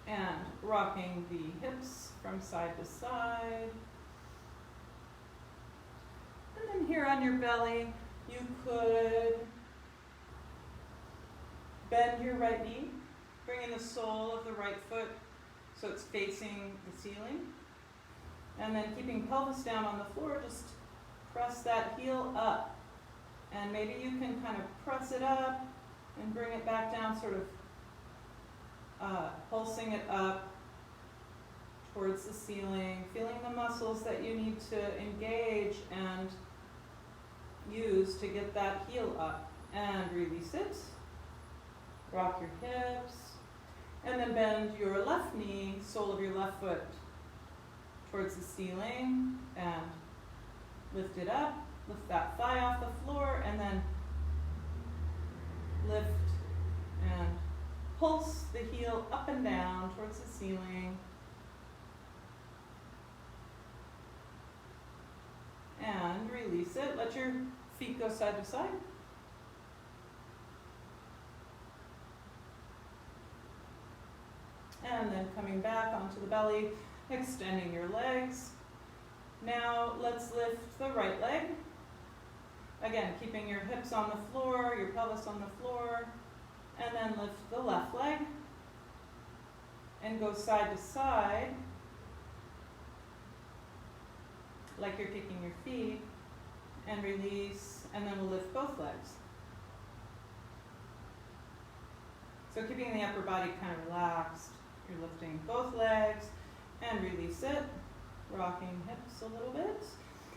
and rocking the hips from side to side. And then here on your belly, you could bend your right knee, bringing the sole of the right foot so it's facing the ceiling. And then keeping pelvis down on the floor, just press that heel up. And maybe you can kind of press it up and bring it back down, sort of pulsing it up towards the ceiling, feeling the muscles that you need to engage and use to get that heel up. And release it. Rock your hips. And then bend your left knee, sole of your left foot, towards the ceiling and lift it up. Lift that thigh off the floor and then lift and pulse the heel up and down towards the ceiling. And release it. Let your feet go side to side. And then coming back onto the belly, extending your legs. Now let's lift the right leg. Again, keeping your hips on the floor, your pelvis on the floor. And then lift the left leg. And go side to side, like you're kicking your feet. And release, and then we'll lift both legs. So keeping the upper body kind of relaxed. You're lifting both legs and release it, rocking hips a little bit.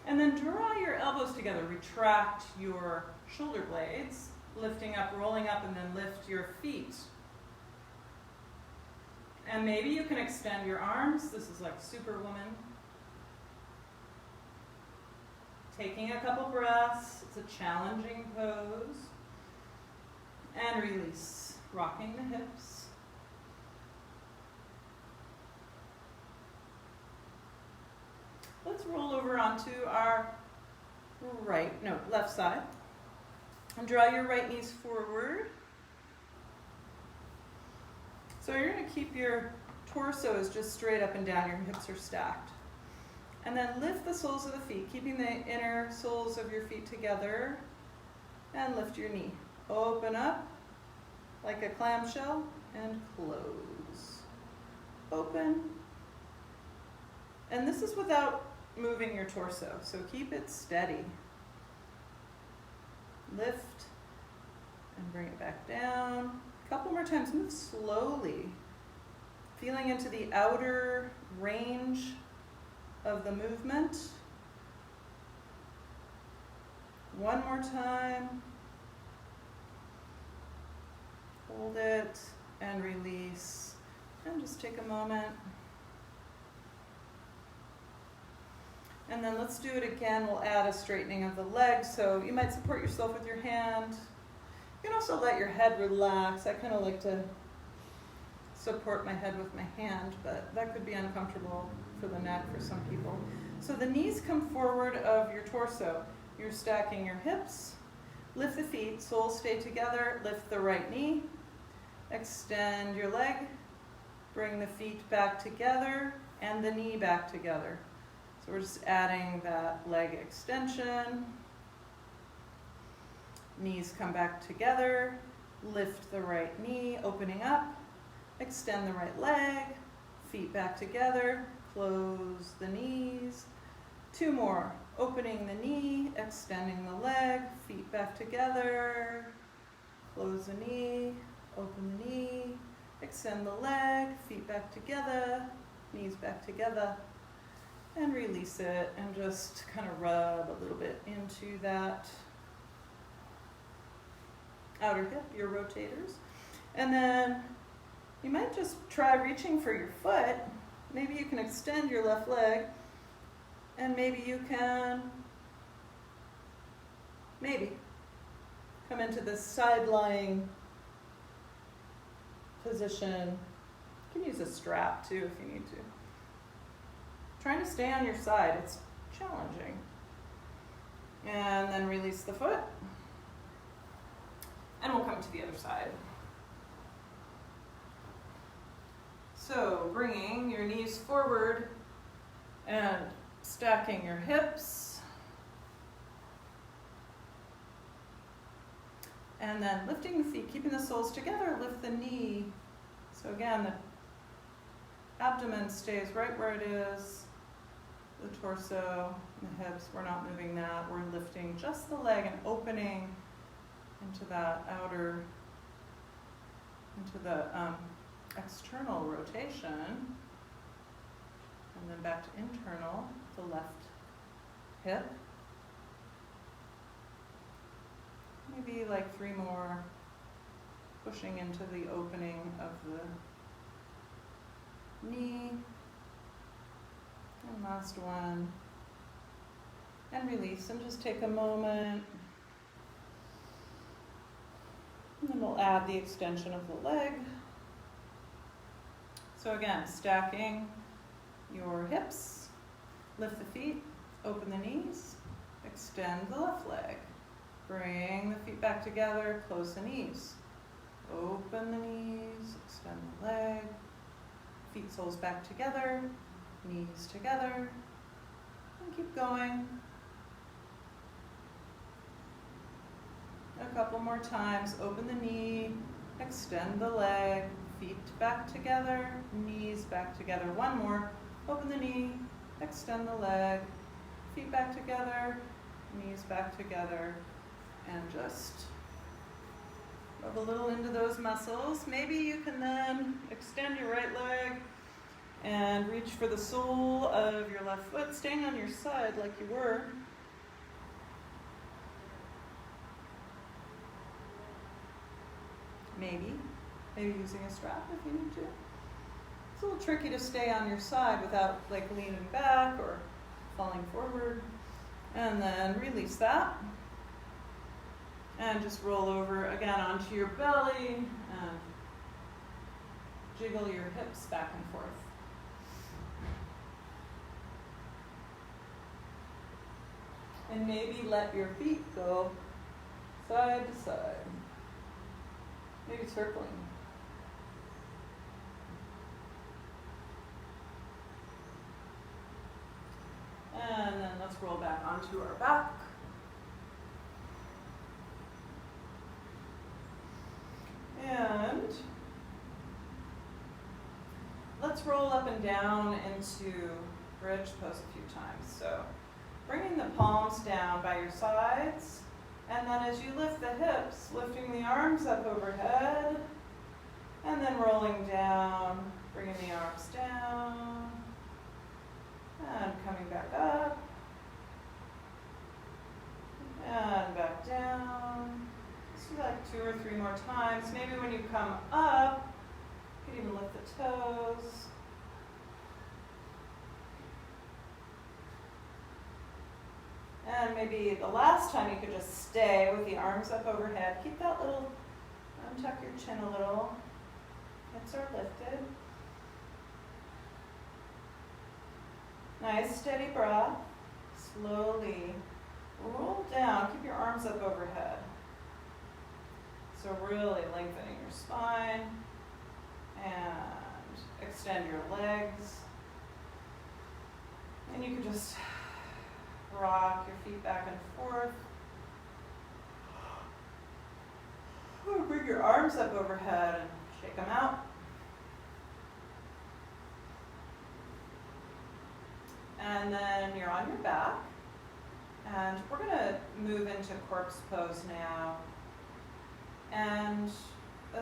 And then draw your elbows together, retract your shoulder blades, lifting up, rolling up, and then lift your feet. And maybe you can extend your arms. This is like Superwoman. Taking a couple breaths. It's a challenging pose. And release, rocking the hips. Let's roll over onto our left side. And draw your right knees forward. So you're going to keep your torso is just straight up and down. Your hips are stacked. And then lift the soles of the feet, keeping the inner soles of your feet together. And lift your knee. Open up like a clamshell and close. Open. And this is without moving your torso, so keep it steady. Lift and bring it back down. A couple more times. Move slowly, feeling into the outer range of the movement. One more time. Hold it and release. And just take a moment. And then let's do it again. We'll add a straightening of the legs. So you might support yourself with your hand. You can also let your head relax. I kind of like to support my head with my hand, but that could be uncomfortable for the neck for some people. So the knees come forward of your torso. You're stacking your hips. Lift the feet, soles stay together. Lift the right knee. Extend your leg. Bring the feet back together and the knee back together. So we're just adding that leg extension. Knees come back together. Lift the right knee, opening up. Extend the right leg. Feet back together. Close the knees. Two more. Opening the knee, extending the leg. Feet back together. Close the knee. Open the knee. Extend the leg. Feet back together. Knees back together. And release it and just kind of rub a little bit into that outer hip, your rotators. And then you might just try reaching for your foot. Maybe you can extend your left leg, and maybe you can come into this side-lying position. You can use a strap too if you need to. Trying to stay on your side, it's challenging. And then release the foot. And we'll come to the other side. So bringing your knees forward and stacking your hips. And then lifting the feet, keeping the soles together, lift the knee. So again, the abdomen stays right where it is. The torso, the hips, we're not moving that. We're lifting just the leg and opening into that outer, into the external rotation. And then back to internal, the left hip. Maybe like 3 more, pushing into the opening of the knee. And last one. And release, and just take a moment we'll add the extension of the leg. So again, stacking your hips, lift the feet, open the knees, extend the left leg. Bring the feet back together, close the knees. Open the knees, extend the leg, feet soles back together, knees together, and keep going. A couple more times, open the knee, extend the leg, feet back together, knees back together. One more, open the knee, extend the leg, feet back together, knees back together, and just rub a little into those muscles. Maybe you can then extend your right leg and reach for the sole of your left foot, staying on your side like you were. Maybe using a strap if you need to. It's a little tricky to stay on your side without like leaning back or falling forward. And then release that. And just roll over again onto your belly and jiggle your hips back and forth. And maybe let your feet go side to side. Maybe circling. And then let's roll back onto our back. And let's roll up and down into bridge pose a few times. So bringing the palms down by your sides, and then as you lift the hips, lifting the arms up overhead, and then rolling down, bringing the arms down, and coming back up, and back down. Just do like 2 or 3 more times. Maybe when you come up, you could even lift the toes. And maybe the last time you could just stay with the arms up overhead. Keep that little, tuck your chin a little. Hips are lifted. Nice steady breath. Slowly roll down. Keep your arms up overhead. So really lengthening your spine and extend your legs. And you can just rock your feet back and forth. Bring your arms up overhead and shake them out. And then you're on your back. And we're going to move into corpse pose now. And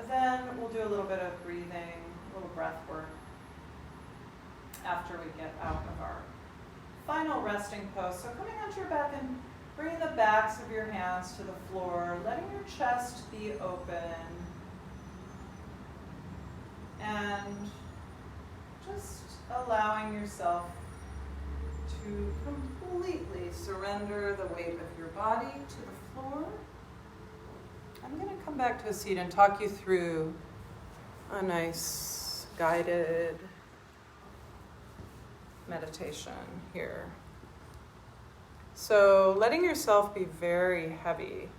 then we'll do a little bit of breathing, a little breath work after we get out of our final resting pose. So coming onto your back and bringing the backs of your hands to the floor, letting your chest be open, and just allowing yourself to completely surrender the weight of your body to the floor. I'm going to come back to a seat and talk you through a nice guided meditation here. So letting yourself be very heavy,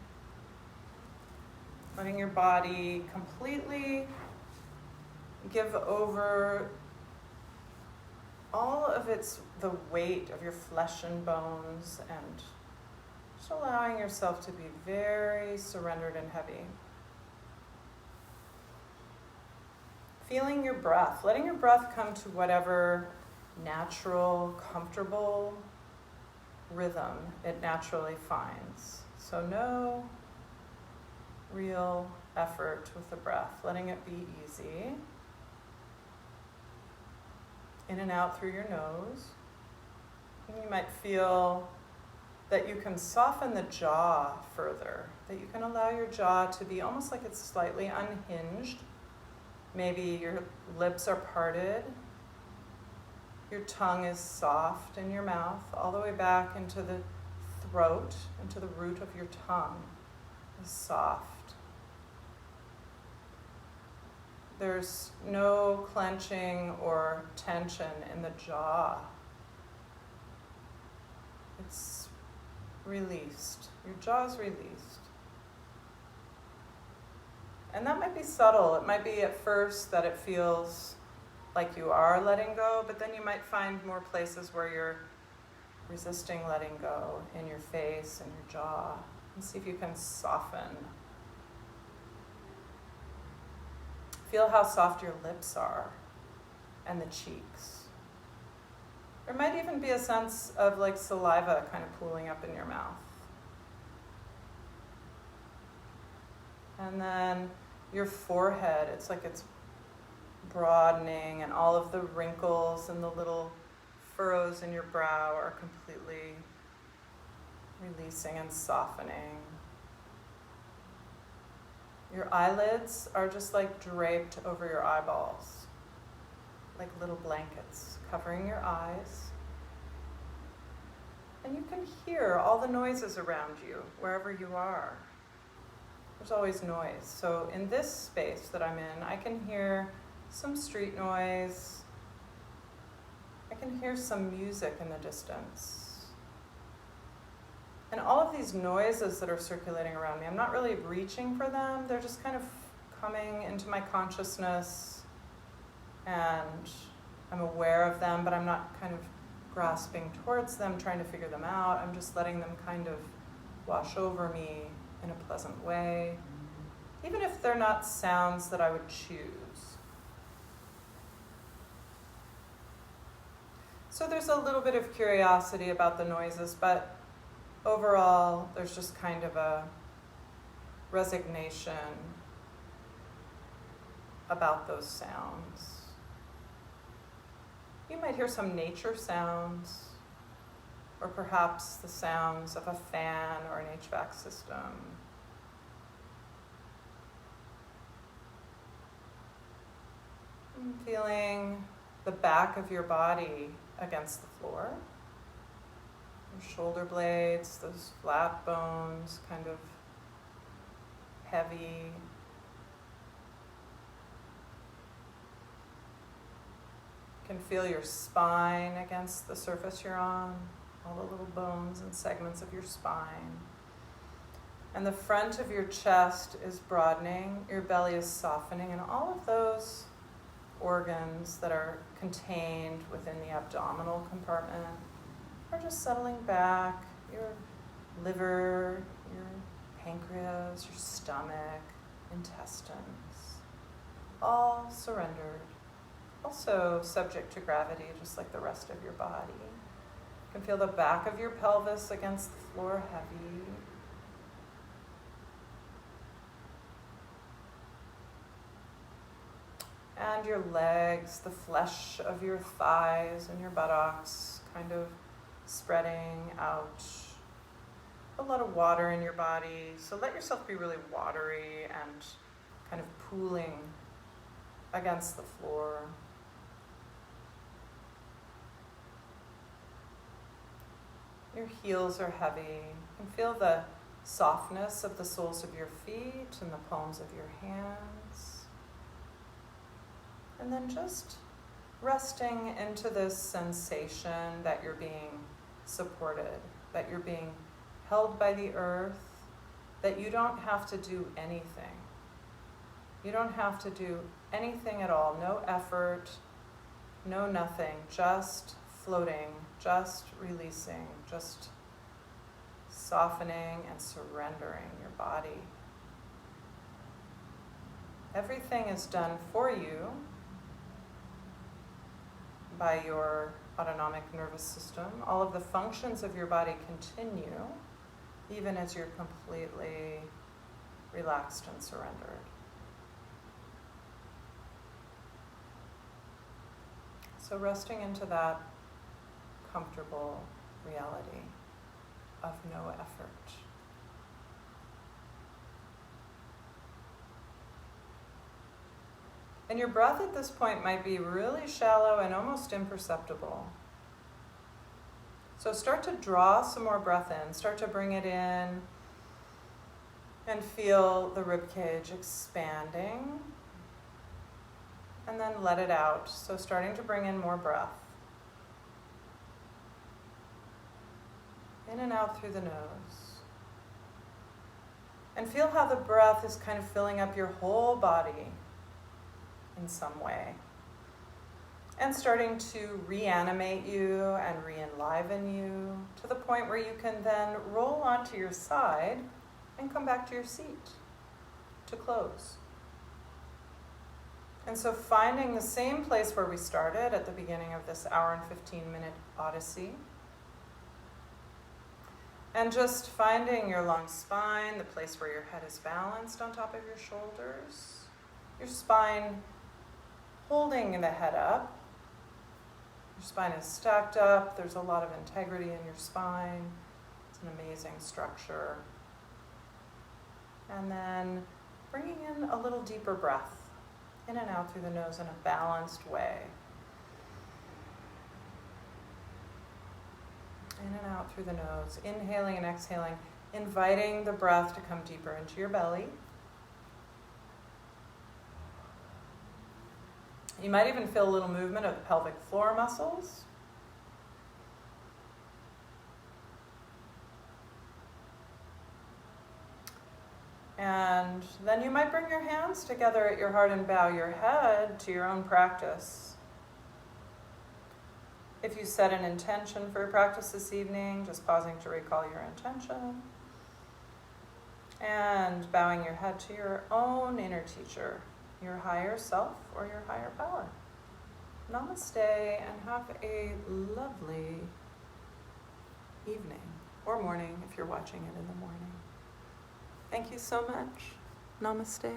letting your body completely give over all of the weight of your flesh and bones, and just allowing yourself to be very surrendered and heavy. Feeling your breath, letting your breath come to whatever natural, comfortable rhythm it naturally finds. So no real effort with the breath, letting it be easy. In and out through your nose. And you might feel that you can soften the jaw further, that you can allow your jaw to be almost like it's slightly unhinged. Maybe your lips are parted. Your tongue is soft in your mouth, all the way back into the throat, into the root of your tongue is soft. There's no clenching or tension in the jaw. It's released. Your jaw's released. And that might be subtle. It might be at first that it feels like you are letting go, but then you might find more places where you're resisting letting go, in your face and your jaw. And see if you can soften. Feel how soft your lips are and the cheeks. There might even be a sense of like saliva kind of pooling up in your mouth. And then your forehead, it's like it's broadening, and all of the wrinkles and the little furrows in your brow are completely releasing and softening. Your eyelids are just like draped over your eyeballs, like little blankets covering your eyes. And you can hear all the noises around you, wherever you are. There's always noise. So in this space that I'm in, I can hear some street noise. I can hear some music in the distance. And all of these noises that are circulating around me, I'm not really reaching for them. They're just kind of coming into my consciousness, and I'm aware of them, but I'm not kind of grasping towards them, trying to figure them out. I'm just letting them kind of wash over me in a pleasant way, even if they're not sounds that I would choose. So there's a little bit of curiosity about the noises, but overall there's just kind of a resignation about those sounds. You might hear some nature sounds, or perhaps the sounds of a fan or an HVAC system. And feeling the back of your body against the floor. Your shoulder blades, those flat bones, kind of heavy. You can feel your spine against the surface you're on. All the little bones and segments of your spine. And the front of your chest is broadening, your belly is softening, and all of those organs that are contained within the abdominal compartment are just settling back. Your liver, your pancreas, your stomach, intestines, all surrendered. Also subject to gravity, just like the rest of your body. You can feel the back of your pelvis against the floor heavy. And your legs, the flesh of your thighs and your buttocks kind of spreading out. A lot of water in your body, so let yourself be really watery and kind of pooling against the floor. Your heels are heavy. You can feel the softness of the soles of your feet and the palms of your hands. And then just resting into this sensation that you're being supported, that you're being held by the earth, that you don't have to do anything. You don't have to do anything at all. No effort, no nothing, just floating, just releasing, just softening and surrendering your body. Everything is done for you by your autonomic nervous system. All of the functions of your body continue even as you're completely relaxed and surrendered. So resting into that comfortable reality of no effort. And your breath at this point might be really shallow and almost imperceptible. So start to draw some more breath in. Start to bring it in and feel the ribcage expanding. and then let it out. So starting to bring in more breath. In and out through the nose. And feel how the breath is kind of filling up your whole body in some way. And starting to reanimate you and re-enliven you to the point where you can then roll onto your side and come back to your seat to close. And so finding the same place where we started at the beginning of this hour and 15-minute odyssey. And just finding your long spine, the place where your head is balanced on top of your shoulders. Your spine holding the head up. Your spine is stacked up. There's a lot of integrity in your spine. It's an amazing structure. And then bringing in a little deeper breath. In and out through the nose in a balanced way. In and out through the nose. Inhaling and exhaling. Inviting the breath to come deeper into your belly. You might even feel a little movement of the pelvic floor muscles. And then you might bring your hands together at your heart and bow your head to your own practice. If you set an intention for your practice this evening, just pausing to recall your intention. And bowing your head to your own inner teacher, your higher self or your higher power. Namaste, and have a lovely evening or morning if you're watching it in the morning. Thank you so much. Namaste.